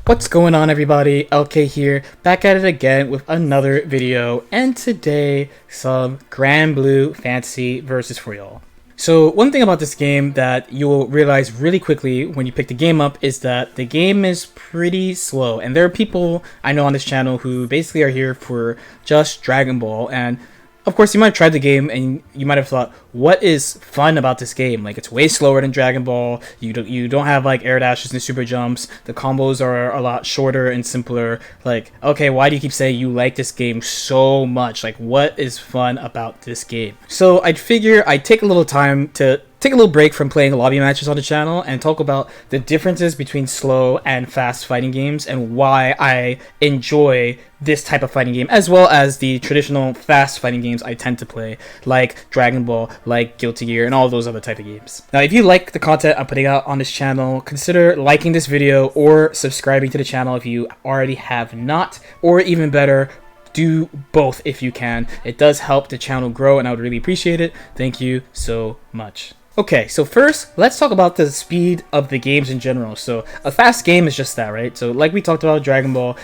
What's going on, everybody? LK here, back at it again with another video, and today some Granblue fantasy versus for y'all. So one thing about this game that you will realize really quickly when you pick the game up is that the game is pretty slow, and there are people I know on this channel who basically are here for just Dragon Ball. And of course, you might have tried the game and you might have thought, what is fun about this game? Like, it's way slower than Dragon Ball. You don't have like air dashes and super jumps. The combos are a lot shorter and simpler. Like, okay, why do you keep saying you like this game so much? Like, what is fun about this game? So I'd figure I'd take a little time to take a little break from playing lobby matches on the channel and talk about the differences between slow and fast fighting games and why I enjoy this type of fighting game, as well as the traditional fast fighting games I tend to play, like Dragon Ball, like Guilty Gear, and all those other type of games. Now, if you like the content I'm putting out on this channel, consider liking this video or subscribing to the channel if you already have not, or even better, do both if you can. It does help the channel grow and I would really appreciate it. Thank you so much. Okay, so first, let's talk about the speed of the games in general. So a fast game is just that, right? So like we talked about Dragon Ball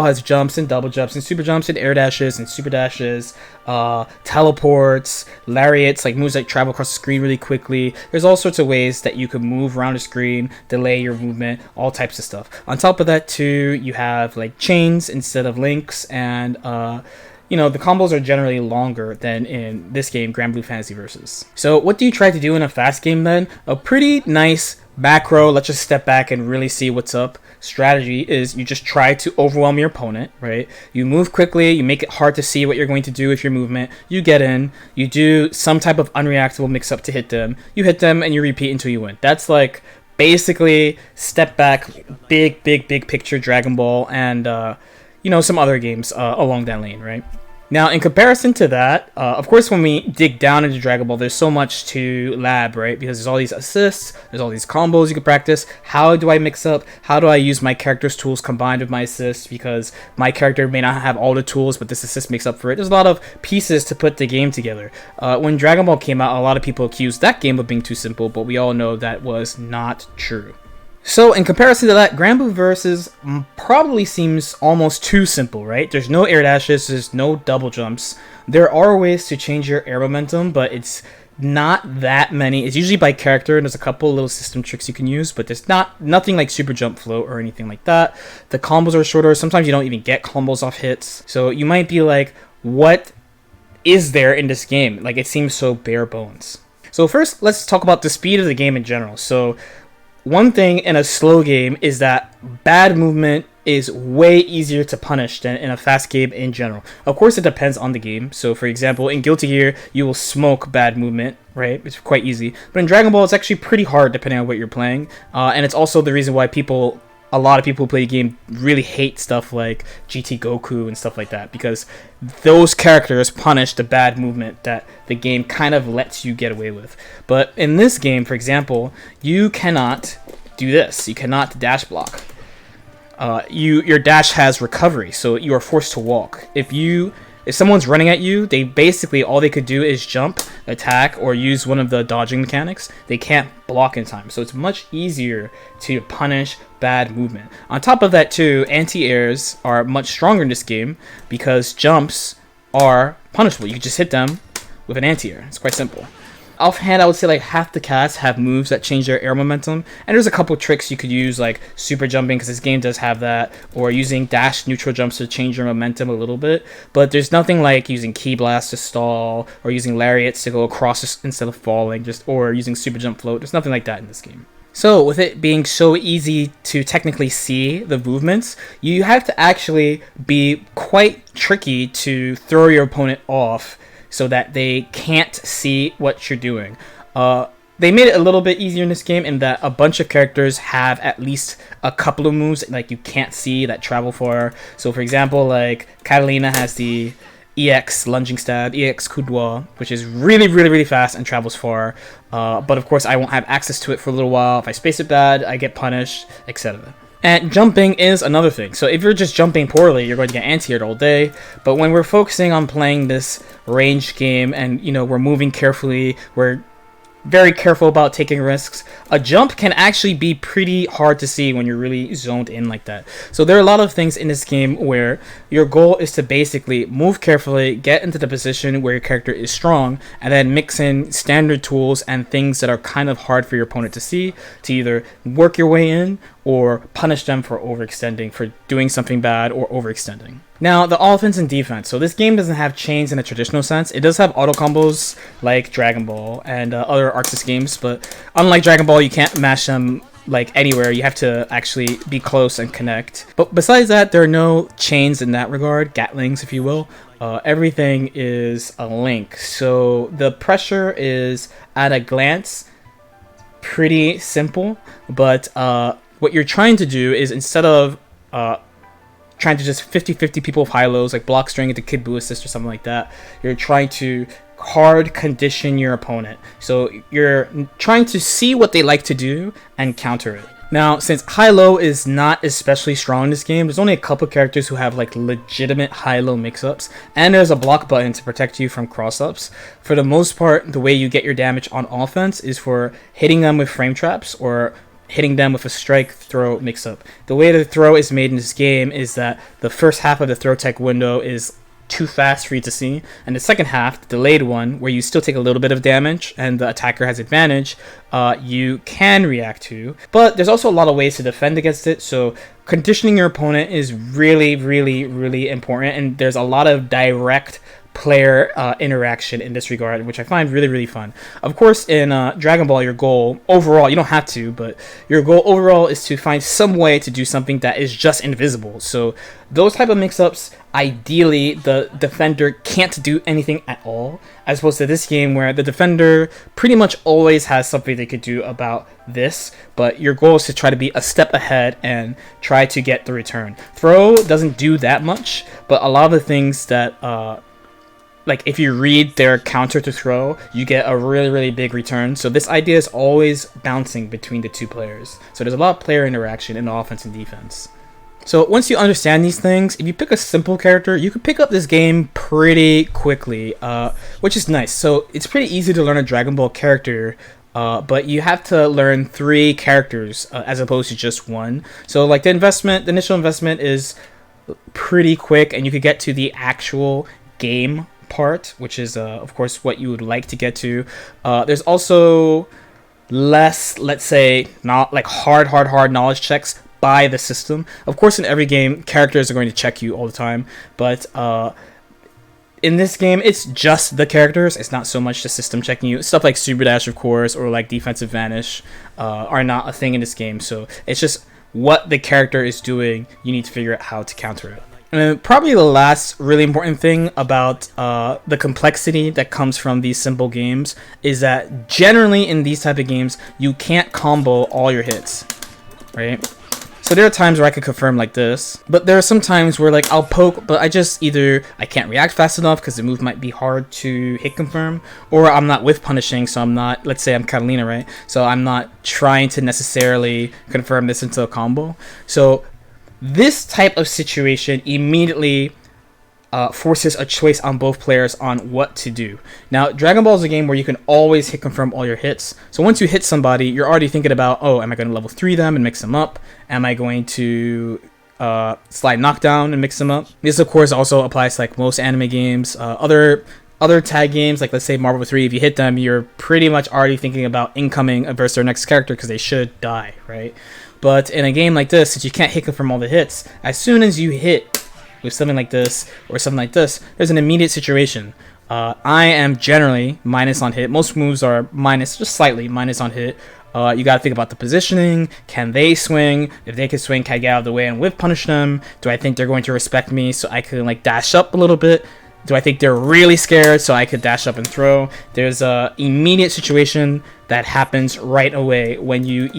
has jumps and double jumps and super jumps and air dashes and super dashes, teleports, lariats, like moves that travel across the screen really quickly. There's all sorts of ways that you can move around the screen, delay your movement, all types of stuff. On top of that too, you have like chains instead of links, and you know, the combos are generally longer than in this game, Granblue Fantasy Versus. So what do you try to do in a fast game then? A pretty nice macro, let's just step back and really see what's up, strategy is you just try to overwhelm your opponent, right? You move quickly, you make it hard to see what you're going to do with your movement, you get in, you do some type of unreactable mix-up to hit them, you hit them, and you repeat until you win. That's like basically step back, big picture Dragon Ball and you know, some other games along that lane, right? Now, in comparison to that, of course, when we dig down into Dragon Ball, there's so much to lab, right? Because there's all these assists, there's all these combos you can practice. How do I mix up? How do I use my character's tools combined with my assists? Because my character may not have all the tools, but this assist makes up for it. There's a lot of pieces to put the game together. When Dragon Ball came out, a lot of people accused that game of being too simple, but we all know that was not true. So in comparison to that, Granblue Versus probably seems almost too simple, right? There's no air dashes, there's no double jumps. There are ways to change your air momentum, but it's not that many. It's usually by character, and there's a couple little system tricks you can use, but there's nothing like super jump float or anything like that. The combos are shorter. Sometimes you don't even get combos off hits. So you might be like, what is there in this game? Like, it seems so bare bones. So first, let's talk about the speed of the game in general. So one thing in a slow game is that bad movement is way easier to punish than in a fast game in general. Of course, it depends on the game. So for example, in Guilty Gear, you will smoke bad movement, right? It's quite easy. But in Dragon Ball, it's actually pretty hard depending on what you're playing. And it's also the reason why a lot of people who play the game really hate stuff like GT Goku and stuff like that, because those characters punish the bad movement that the game kind of lets you get away with. But in this game, for example, you cannot do this. You cannot dash block. Your dash has recovery, so you are forced to walk. If someone's running at you, they basically, all they could do is jump, attack, or use one of the dodging mechanics. They can't block in time, so it's much easier to punish bad movement. On top of that too, anti-airs are much stronger in this game because jumps are punishable. You can just hit them with an anti-air. It's quite simple. Offhand, I would say like half the casts have moves that change their air momentum, and there's a couple tricks you could use, like super jumping, because this game does have that, or using dash neutral jumps to change your momentum a little bit. But there's nothing like using key blast to stall, or using lariats to go across instead of falling, or using super jump float. There's nothing like that in this game. So with it being so easy to technically see the movements, you have to actually be quite tricky to throw your opponent off so that they can't see what you're doing. They made it a little bit easier in this game in that a bunch of characters have at least a couple of moves like you can't see that travel far. So for example, like Catalina has the EX lunging stab, EX coup droit, which is really fast and travels far. But of course I won't have access to it for a little while. If I space it bad, I get punished, etc. And jumping is another thing. So if you're just jumping poorly, you're going to get anti-aired all day. But when we're focusing on playing this range game and, you know, we're moving carefully, we're very careful about taking risks. A jump can actually be pretty hard to see when you're really zoned in like that. So there are a lot of things in this game where your goal is to basically move carefully, get into the position where your character is strong, and then mix in standard tools and things that are kind of hard for your opponent to see to either work your way in or punish them for overextending, for doing something bad or overextending. Now, the offense and defense. So this game doesn't have chains in a traditional sense. It does have auto combos like Dragon Ball and other Arxis games, but unlike Dragon Ball, you can't mash them like anywhere. You have to actually be close and connect. But besides that, there are no chains in that regard, Gatlings if you will. Everything is a link. So the pressure is at a glance pretty simple, but what you're trying to do is, instead of trying to just 50-50 people with high-lows, like block string into Kid Buu assist or something like that, you're trying to hard condition your opponent. So you're trying to see what they like to do and counter it. Now, since high-low is not especially strong in this game, there's only a couple characters who have like legitimate high-low mix-ups, and there's a block button to protect you from cross-ups. For the most part, the way you get your damage on offense is for hitting them with frame traps or hitting them with a strike throw mix-up. The way the throw is made in this game is that the first half of the throw tech window is too fast for you to see, and the second half, the delayed one, where you still take a little bit of damage and the attacker has advantage, you can react to. But there's also a lot of ways to defend against it, so conditioning your opponent is really, really, really important, and there's a lot of direct player interaction in this regard, which I find really, really fun. Of course, in Dragon Ball, your goal overall, you don't have to, but your goal overall is to find some way to do something that is just invisible. So those type of mix-ups, ideally, the defender can't do anything at all, as opposed to this game where the defender pretty much always has something they could do about this, but your goal is to try to be a step ahead and try to get the return. Throw doesn't do that much, but a lot of the things that like if you read their counter to throw, you get a really, really big return. So this idea is always bouncing between the two players. So there's a lot of player interaction in the offense and defense. So once you understand these things, if you pick a simple character, you can pick up this game pretty quickly, which is nice. So it's pretty easy to learn a Dragon Ball character, but you have to learn 3 characters as opposed to just one. So like the initial investment is pretty quick, and you could get to the actual game part, which is of course what you would like to get to. There's also less, let's say, not like hard knowledge checks by the system. Of course, in every game, characters are going to check you all the time, but in this game, it's just the characters. It's not so much the system checking you. Stuff like Super Dash, of course, or like Defensive Vanish are not a thing in this game, so it's just what the character is doing. You need to figure out how to counter it. And probably the last really important thing about the complexity that comes from these simple games is that generally in these type of games, you can't combo all your hits, right? So there are times where I can confirm like this, but there are some times where like I'll poke, but I can't react fast enough because the move might be hard to hit confirm, or I'm not with punishing, so I'm not, let's say I'm Catalina, right? So I'm not trying to necessarily confirm this into a combo. So this type of situation immediately forces a choice on both players on what to do. Now, Dragon Ball is a game where you can always hit confirm all your hits. So once you hit somebody, you're already thinking about, oh, am I going to level 3 them and mix them up? Am I going to slide knockdown and mix them up? This, of course, also applies to like most anime games. Other tag games, like let's say Marvel 3, if you hit them, you're pretty much already thinking about incoming versus their next character because they should die, right? But in a game like this, since you can't hit confirm all the hits, as soon as you hit with something like this or something like this, there's an immediate situation. I am generally minus on hit. Most moves are minus, just slightly minus on hit. You got to think about the positioning. Can they swing? If they can swing, can I get out of the way and whip punish them? Do I think they're going to respect me so I can like dash up a little bit? Do I think they're really scared so I could dash up and throw? There's a immediate situation that happens right away when you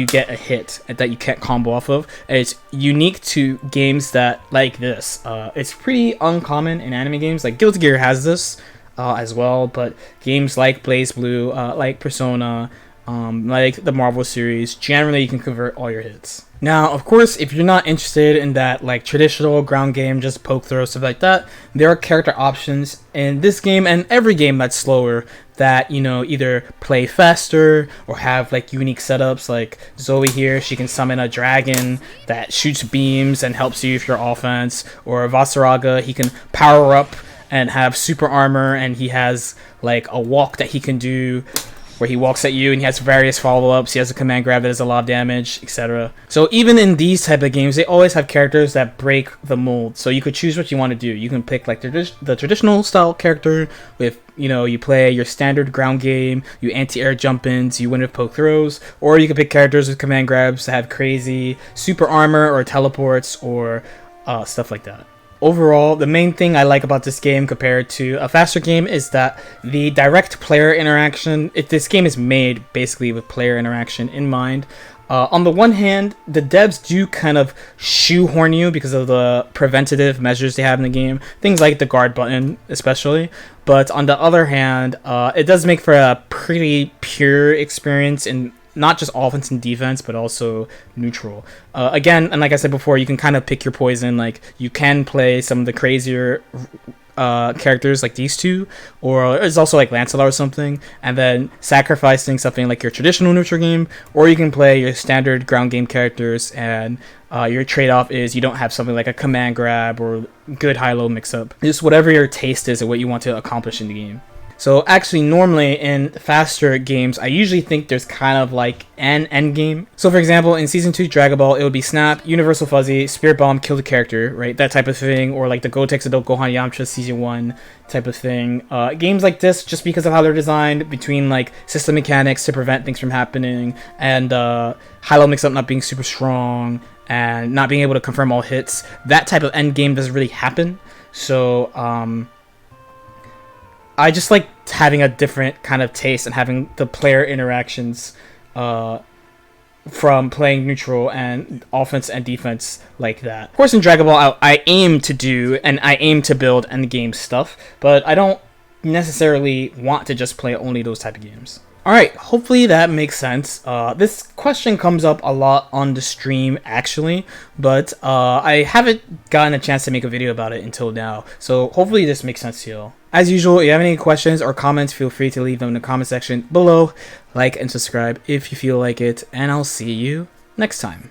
get a hit that you can't combo off of. And it's unique to games that like this. It's pretty uncommon in anime games. Like Guilty Gear has this as well, but games like BlazBlue, like Persona, like the Marvel series, generally you can convert all your hits. Now, of course, if you're not interested in that like traditional ground game, just poke, throw, stuff like that, there are character options in this game and every game that's slower that, you know, either play faster or have like unique setups. Like Zoe here, she can summon a dragon that shoots beams and helps you if you're offense. Or Vasaraga, he can power up and have super armor, and he has like a walk that he can do where he walks at you, and he has various follow-ups. He has a command grab that does a lot of damage, etc. So even in these type of games, they always have characters that break the mold. So you could choose what you want to do. You can pick like the traditional style character with, you know, you play your standard ground game, you anti-air jump-ins, you win with poke throws, or you can pick characters with command grabs that have crazy super armor or teleports or stuff like that. Overall, the main thing I like about this game compared to a faster game is that the direct player interaction, this game is made basically with player interaction in mind. On the one hand, the devs do kind of shoehorn you because of the preventative measures they have in the game, things like the guard button especially. But on the other hand, it does make for a pretty pure experience in not just offense and defense, but also neutral. Again, and like I said before, you can kind of pick your poison. Like, you can play some of the crazier characters like these two, or it's also like Lancelot or something, and then sacrificing something like your traditional neutral game, or you can play your standard ground game characters, and your trade-off is you don't have something like a command grab or good high-low mix-up. Just whatever your taste is and what you want to accomplish in the game. So actually, normally in faster games, I usually think there's kind of like an end game. So for example, in Season 2 Dragon Ball, it would be Snap, Universal Fuzzy, Spirit Bomb, kill the character, right? That type of thing. Or like the Gotenks Adult Gohan Yamcha Season 1 type of thing. Games like this, just because of how they're designed, between like system mechanics to prevent things from happening, and high-low mix-up not being super strong, and not being able to confirm all hits, that type of end game doesn't really happen. So, I just like having a different kind of taste and having the player interactions from playing neutral and offense and defense like that. Of course, in Dragon Ball, I aim to do and I aim to build endgame stuff, but I don't necessarily want to just play only those type of games. Alright, hopefully that makes sense. This question comes up a lot on the stream, actually, but I haven't gotten a chance to make a video about it until now, so hopefully this makes sense to you. As usual, if you have any questions or comments, feel free to leave them in the comment section below. Like and subscribe if you feel like it, and I'll see you next time.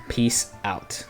Peace out.